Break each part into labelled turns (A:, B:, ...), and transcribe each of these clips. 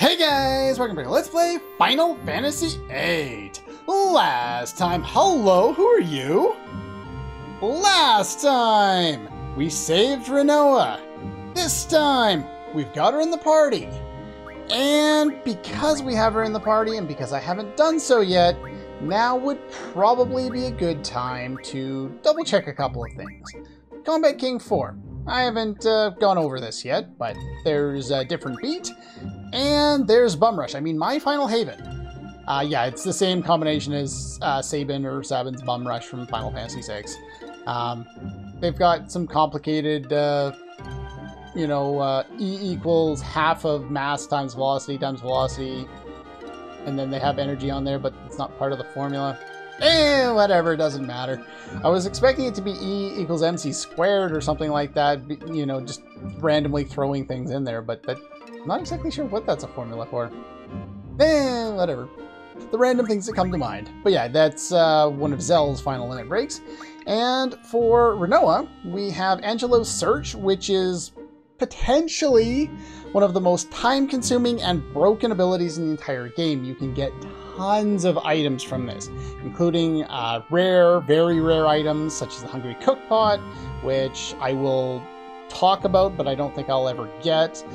A: Hey guys, welcome back to Let's Play Final Fantasy VIII. Last time, hello, who are you? Last time, we saved Rinoa. This time, we've got her in the party. And because we have her in the party, and because I haven't done so yet, now would probably be a good time to double check a couple of things. Combat King 4. I haven't gone over this yet, but there's a different beat, and there's Bum Rush. I mean, my Final Haven. Yeah, it's the same combination as Sabin or Sabin's Bum Rush from Final Fantasy VI. They've got some complicated, E equals half of mass times velocity, and then they have energy on there, but it's not part of the formula. Whatever, it doesn't matter. I was expecting it to be E equals MC squared or something like that, you know, just randomly throwing things in there, but I'm not exactly sure what that's a formula for. Whatever. The random things that come to mind. But yeah, that's one of Zell's final limit breaks. And for Rinoa, we have Angelo's Search, which is potentially one of the most time-consuming and broken abilities in the entire game. You can get tons of items from this, including rare, very rare items such as the Hungry Cook Pot, which I will talk about, but I don't think I'll ever get.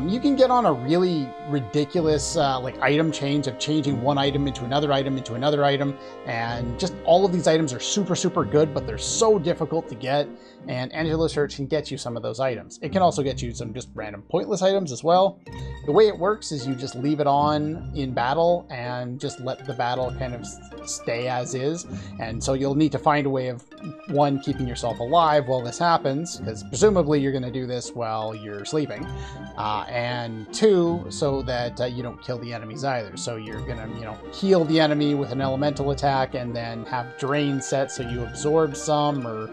A: You can get on a really ridiculous like item change of changing one item into another item, and just all of these items are super good, but they're so difficult to get, and Angelo's Search can get you some of those items. It can also get you some just random pointless items as well. The way it works is you just leave it on in battle and just let the battle kind of stay as is, and so you'll need to find a way of, one, keeping yourself alive while this happens, because presumably you're going to do this while you're sleeping, and two, so that you don't kill the enemies either. So you're going to, heal the enemy with an elemental attack and then have drain set so you absorb some, or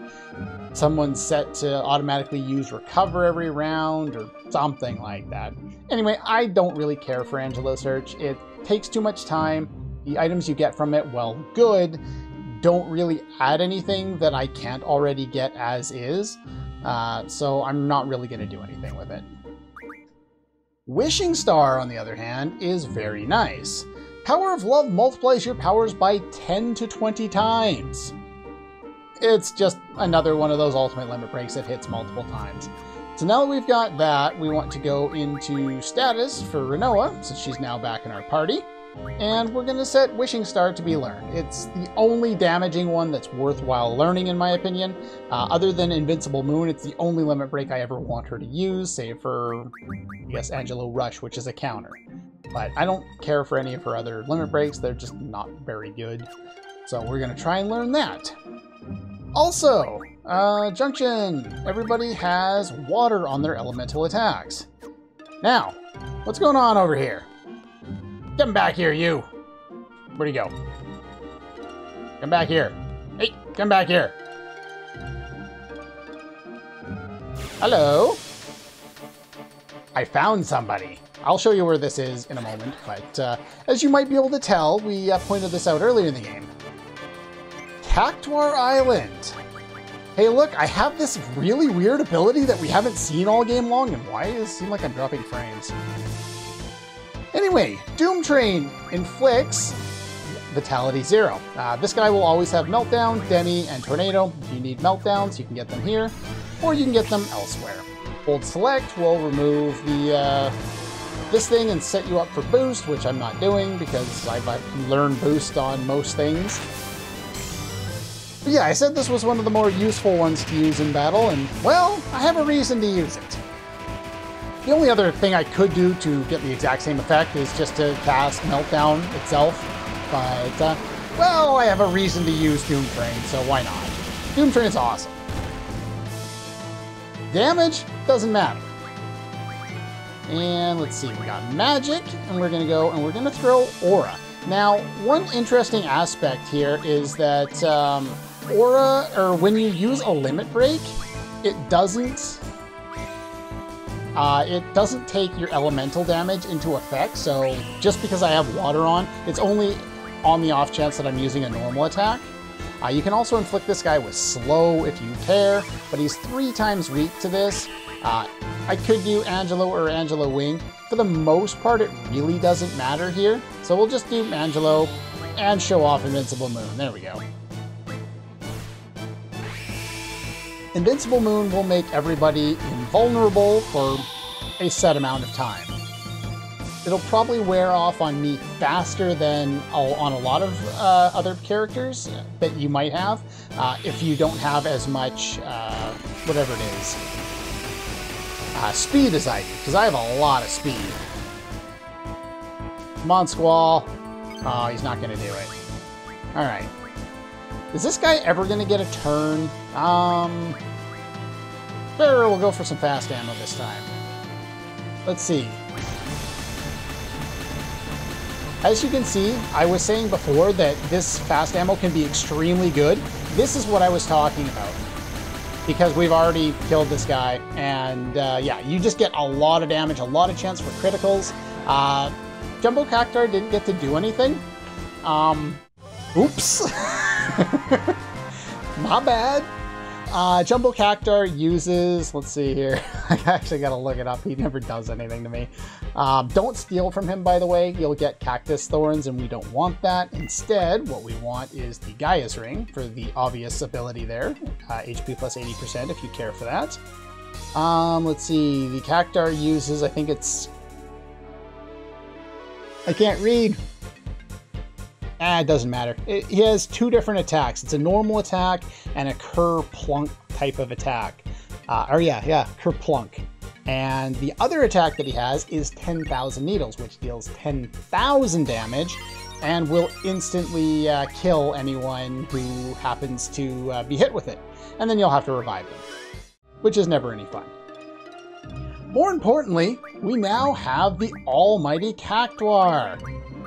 A: someone's set to automatically use recover every round or something like that. Anyway, I don't really care for Angelo's Search. It takes too much time. The items you get from it, while good, don't really add anything that I can't already get as is. So I'm not really going to do anything with it. Wishing Star, on the other hand, is very nice. Power of Love multiplies your powers by 10 to 20 times. It's just another one of those ultimate limit breaks that hits multiple times. So now that we've got that, we want to go into status for Rinoa, since she's now back in our party. And we're going to set Wishing Star to be learned. It's the only damaging one that's worthwhile learning, in my opinion. Other than Invincible Moon, it's the only limit break I ever want her to use, save for, I guess, Angelo Rush, which is a counter. But I don't care for any of her other limit breaks. They're just not very good. So we're going to try and learn that. Also, Junction. Everybody has water on their elemental attacks. Now, what's going on over here? Come back here, you! Where'd he go? Come back here. Hey, come back here. Hello? I found somebody. I'll show you where this is in a moment, but as you might be able to tell, we pointed this out earlier in the game. Cactuar Island. Hey look, I have this really weird ability that we haven't seen all game long, and why does it seem like I'm dropping frames? Anyway, Doom Train inflicts Vitality 0. This guy will always have Meltdown, Demi, and Tornado. If you need Meltdowns, you can get them here, or you can get them elsewhere. Hold Select will remove the this thing and set you up for Boost, which I'm not doing because I can learn Boost on most things. But yeah, I said this was one of the more useful ones to use in battle, and, well, I have a reason to use it. The only other thing I could do to get the exact same effect is just to cast Meltdown itself, but, well, I have a reason to use Doom Train, so why not? Doom Train is awesome. Damage doesn't matter. And let's see, we got Magic, and we're going to go and we're going to throw Aura. Now, one interesting aspect here is that Aura, or when you use a limit break, it doesn't take your elemental damage into effect, so just because I have water on, it's only on the off chance that I'm using a normal attack. You can also inflict this guy with slow if you care, but he's 3 times weak to this. I could do Angelo or Angelo Wing. for the most part, it really doesn't matter here. So we'll just do Angelo and show off Invincible Moon. There we go. Invincible Moon will make everybody invulnerable for a set amount of time. It'll probably wear off on me faster than on a lot of other characters that you might have if you don't have as much, whatever it is, speed as I do, because I have a lot of speed. Come on, Squall. Oh, he's not going to do it. Alright. Is this guy ever going to get a turn? Sure, we'll go for some fast ammo this time. Let's see. As you can see, I was saying before that this fast ammo can be extremely good. This is what I was talking about. Because we've already killed this guy, and yeah, you just get a lot of damage, a lot of chance for criticals. Jumbo Cactuar didn't get to do anything. Oops. My bad. Jumbo Cactuar uses, let's see here, I actually gotta look it up, he never does anything to me. Don't steal from him, by the way, you'll get Cactus Thorns and we don't want that. Instead, what we want is the Gaia's Ring for the obvious ability there, HP plus 80% if you care for that. Let's see, the Cactuar uses, I think it's, I can't read. It doesn't matter. He has two different attacks. It's a normal attack and a Kerplunk type of attack. Kerplunk. And the other attack that he has is 10,000 Needles, which deals 10,000 damage and will instantly kill anyone who happens to be hit with it. And then you'll have to revive them, which is never any fun. More importantly, we now have the almighty Cactuar.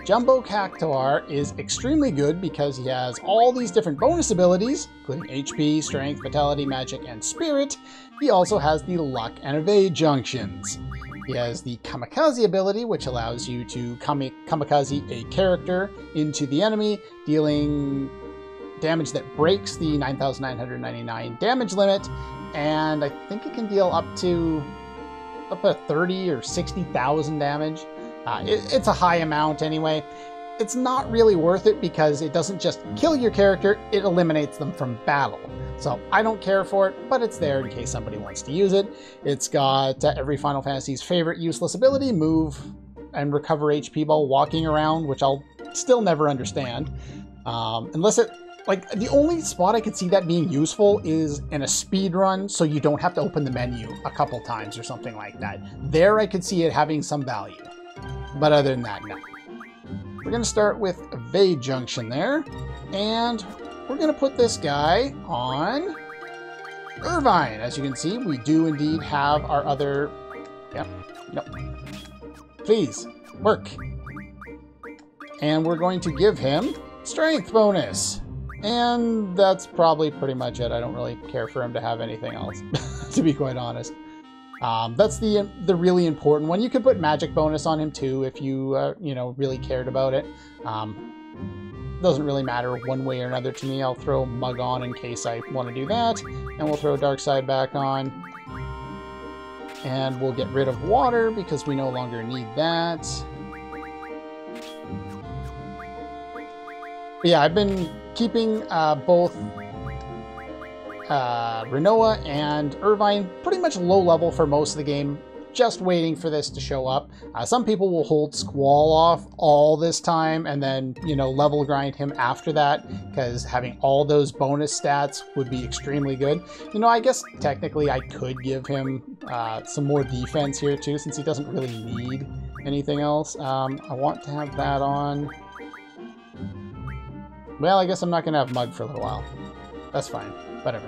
A: Jumbo Cactuar is extremely good because he has all these different bonus abilities, including HP, Strength, Vitality, Magic, and Spirit. He also has the Luck and Evade Junctions. He has the Kamikaze ability, which allows you to kamikaze a character into the enemy, dealing damage that breaks the 9,999 damage limit, and I think it can deal up to 30 or 60,000 damage. It's a high amount anyway. It's not really worth it because it doesn't just kill your character, it eliminates them from battle. So I don't care for it, but it's there in case somebody wants to use it. It's got every Final Fantasy's favorite useless ability, move and recover HP while walking around, which I'll still never understand. Unless it, like, the only spot I could see that being useful is in a speed run, so you don't have to open the menu a couple times or something like that. There I could see it having some value. But other than that, no. We're going to start with Evade Junction there, and we're going to put this guy on Irvine. As you can see, we do indeed have our other... Yep, no. Please, work. And we're going to give him Strength bonus. And that's probably pretty much it. I don't really care for him to have anything else, to be quite honest. That's the really important one. You could put magic bonus on him too if you, you know, really cared about it. Doesn't really matter one way or another to me. I'll throw Mug on in case I want to do that. And we'll throw Dark Side back on. And we'll get rid of water because we no longer need that. But yeah, I've been keeping both Rinoa and Irvine pretty much low level for most of the game, just waiting for this to show up. Some people will hold Squall off all this time and then, you know, level grind him after that, because having all those bonus stats would be extremely good. You know, I guess technically I could give him some more defense here too, since he doesn't really need anything else. I want to have that on. Well, I guess I'm not going to have Mug for a little while. That's fine. Whatever.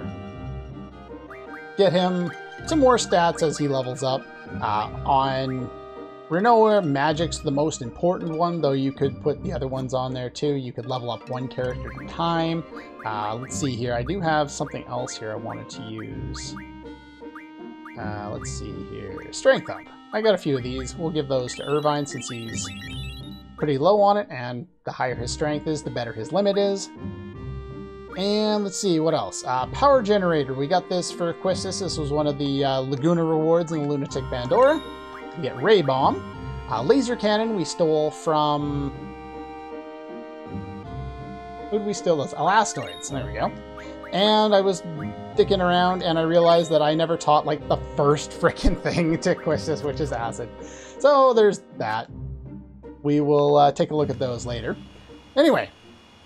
A: Get him some more stats as he levels up. On Rinoa, Magic's the most important one, though you could put the other ones on there too. You could level up one character at a time. Let's see here. I do have something else here I wanted to use. Let's see here. Strength up. I got a few of these. We'll give those to Irvine since he's pretty low on it, and the higher his strength is, the better his limit is. And let's see, what else? Power Generator. We got this for Quistis. This was one of the Laguna rewards in the Lunatic Pandora. We get Ray Bomb. Laser cannon we stole from... Who did we steal those? Elastoids. There we go. And I was dicking around and I realized that I never taught like the first frickin' thing to Quistis, which is acid. So there's that. We will take a look at those later. Anyway,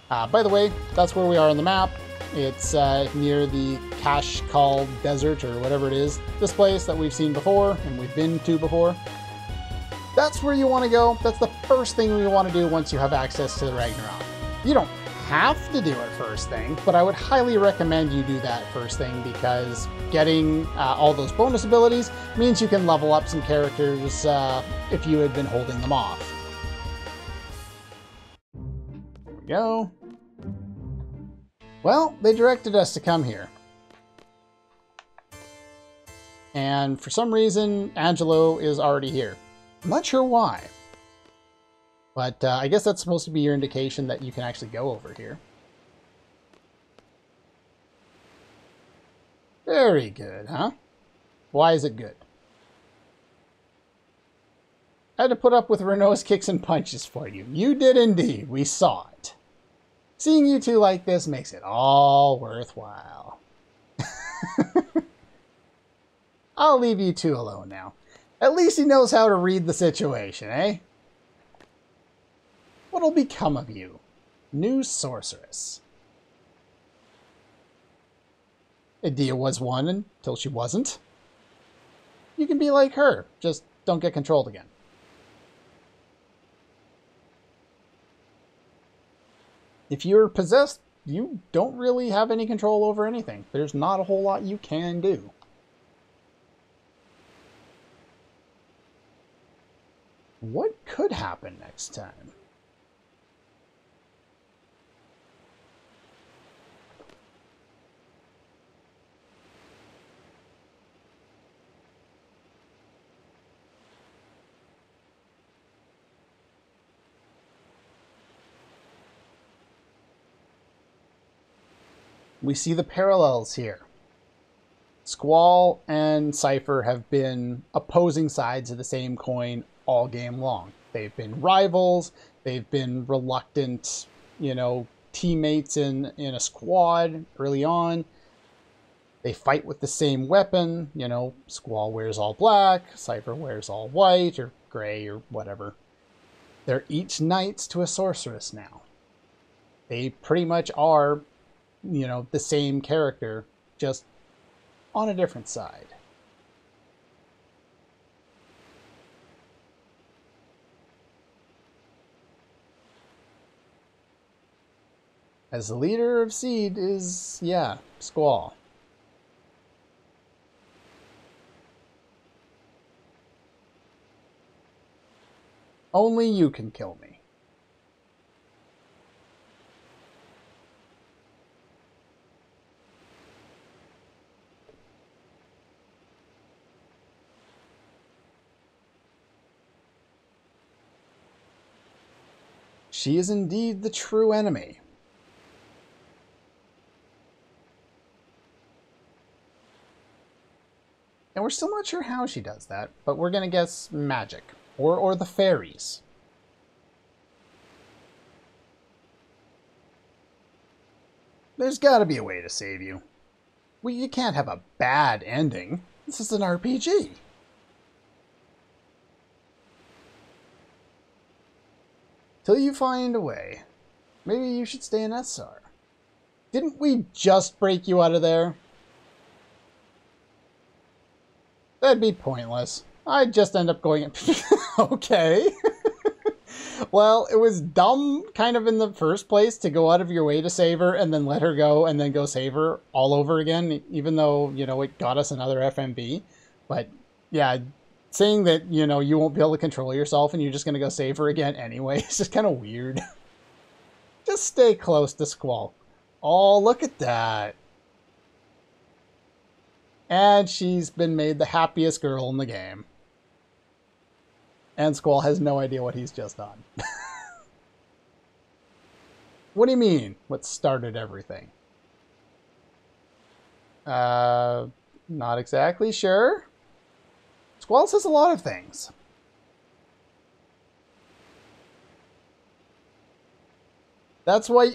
A: by the way, that's where we are on the map. It's near the Cash Call Desert or whatever it is. This place that we've seen before and we've been to before. That's where you want to go. That's the first thing we want to do once you have access to the Ragnarok. You don't have to do it first thing, but I would highly recommend you do that first thing because getting all those bonus abilities means you can level up some characters if you had been holding them off. There we go. Well, they directed us to come here. And for some reason, Angelo is already here. I'm not sure why. But I guess that's supposed to be your indication that you can actually go over here. Very good, huh? Why is it good? I had to put up with Rinoa's kicks and punches for you. You did indeed. We saw it. Seeing you two like this makes it all worthwhile. I'll leave you two alone now. At least he knows how to read the situation, eh? What'll become of you? New sorceress. Edea was one until she wasn't. You can be like her, just don't get controlled again. If you're possessed, you don't really have any control over anything. There's not a whole lot you can do. What could happen next time? We see the parallels here. Squall and Cypher have been opposing sides of the same coin all game long. They've been rivals, they've been reluctant, you know, teammates in a squad early on. They fight with the same weapon, you know, Squall wears all black, Cypher wears all white or gray or whatever. They're each knights to a sorceress now. They pretty much are, you know, the same character, just on a different side. As the leader of Seed is, yeah, Squall. Only you can kill me. She is indeed the true enemy. And we're still not sure how she does that, but we're gonna guess magic. Or the fairies. There's gotta be a way to save you. Well, you can't have a bad ending. This is an RPG. Till you find a way. Maybe you should stay in SR. Didn't we just break you out of there? That'd be pointless. I'd just end up going... Okay. Well, it was dumb kind of in the first place to go out of your way to save her and then let her go and then go save her all over again, even though, you know, it got us another FMB. But yeah, saying that, you know, you won't be able to control yourself and you're just going to go save her again anyway, it's just kind of weird. Just stay close to Squall. Oh, look at that. And she's been made the happiest girl in the game. And Squall has no idea what he's just done. What do you mean? What started everything? Not exactly sure. Squall says a lot of things. That's why...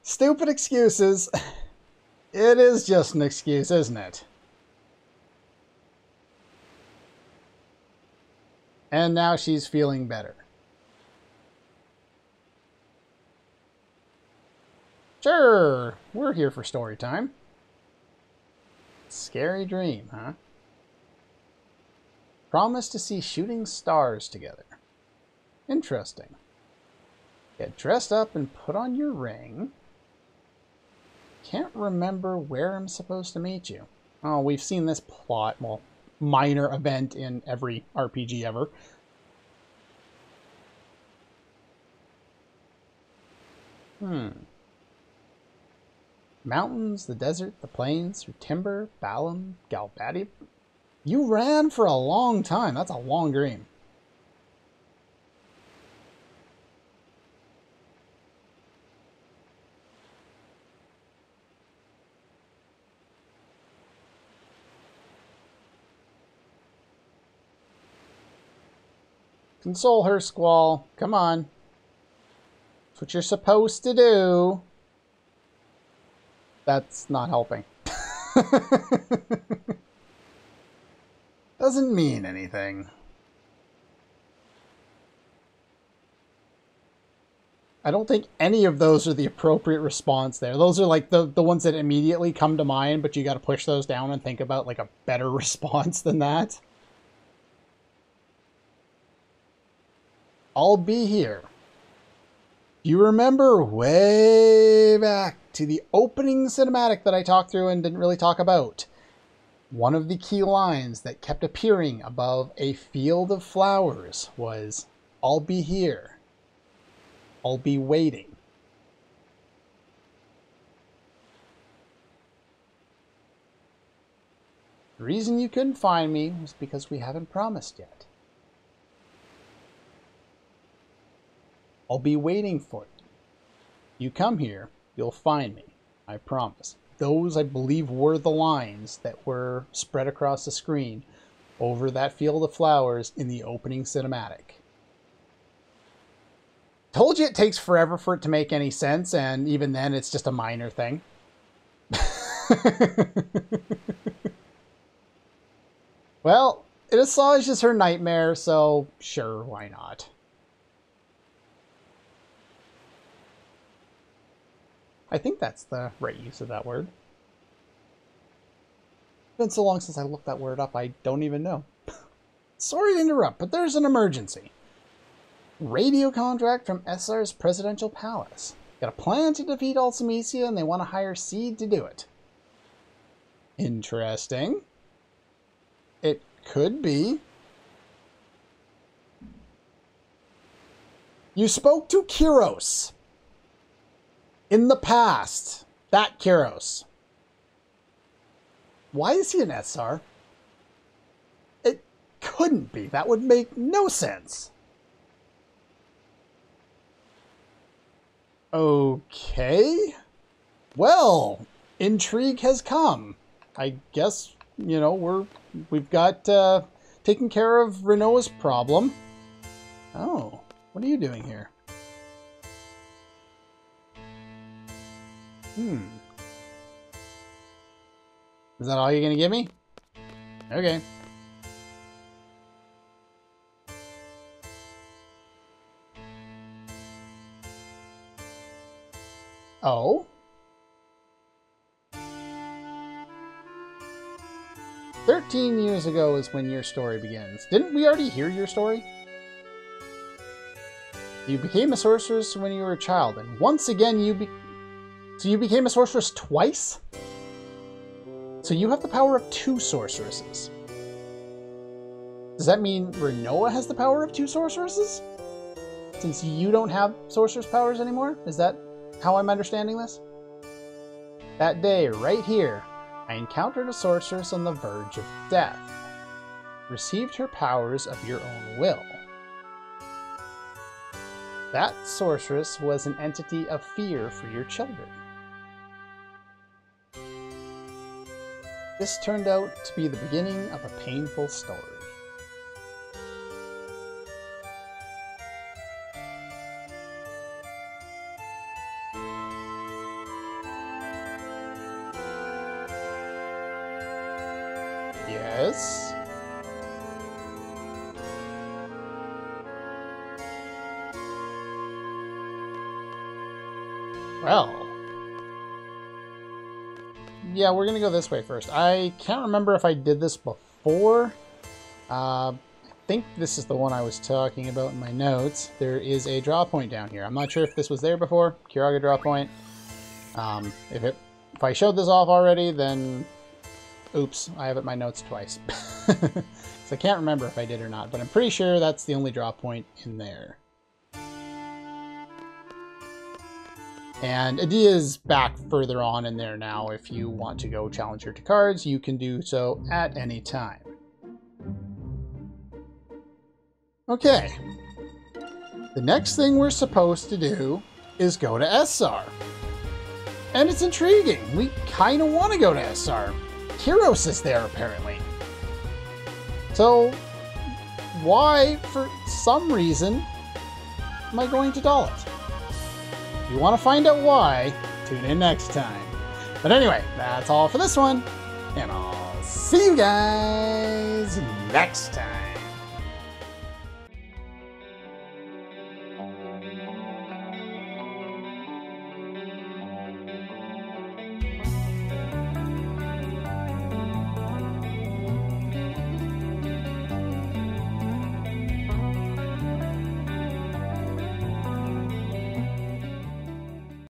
A: Stupid excuses. It is just an excuse, isn't it? And now she's feeling better. Sure, we're here for story time. Scary dream, huh? Promise to see shooting stars together. Interesting. Get dressed up and put on your ring. Can't remember where I'm supposed to meet you. Oh, we've seen this plot, well, minor event in every RPG ever. Mountains, the desert, the plains, through Timber, Balam, Galbadi. You ran for a long time. That's a long dream. Console her, Squall. Come on. That's what you're supposed to do. That's not helping. Doesn't mean anything. I don't think any of those are the appropriate response there. Those are like the ones that immediately come to mind, but you got to push those down and think about like a better response than that. I'll be here. You remember way back to the opening cinematic that I talked through and didn't really talk about. One of the key lines that kept appearing above a field of flowers was, I'll be here. I'll be waiting. The reason you couldn't find me was because we haven't promised yet. I'll be waiting for you. You come here, you'll find me. I promise. Those, I believe, were the lines that were spread across the screen over that field of flowers in the opening cinematic. Told you it takes forever for it to make any sense, and even then it's just a minor thing. Well, it assuages her nightmare, so sure, why not? I think that's the right use of that word. It's been so long since I looked that word up, I don't even know. Sorry to interrupt, but there's an emergency. Radio contract from SR's presidential palace. Got a plan to defeat Ultimecia, and they want to hire Seed to do it. Interesting. It could be. You spoke to Kyros. In the past. That Kyros. Why is he an SR? It couldn't be. That would make no sense. Okay. Well, intrigue has come. I guess, you know, we've got taken care of Rinoa's problem. Oh, what are you doing here? Is that all you're gonna give me? Okay. Oh? 13 years ago is when your story begins. Didn't we already hear your story? You became a sorceress when you were a child, and once again So you became a sorceress twice? So you have the power of 2 sorceresses. Does that mean Rinoa has the power of 2 sorceresses? Since you don't have sorceress powers anymore? Is that how I'm understanding this? That day, right here, I encountered a sorceress on the verge of death. Received her powers of your own will. That sorceress was an entity of fear for your children. This turned out to be the beginning of a painful story. Yes. Well. Yeah, we're gonna go this way first. I can't remember if I did this before. I think this is the one I was talking about in my notes. There is a draw point down here. I'm not sure if this was there before. Kiraga draw point. If I showed this off already, then oops, I have it in my notes twice. So I can't remember if I did or not, but I'm pretty sure that's the only draw point in there. And Edea's back further on in there now. If you want to go challenge her to cards, you can do so at any time. Okay. The next thing we're supposed to do is go to SR. And it's intriguing. We kind of want to go to SR. Kyros is there, apparently. So, why, for some reason, am I going to Dalit? If you want to find out why, tune in next time. But anyway, that's all for this one. And I'll see you guys next time.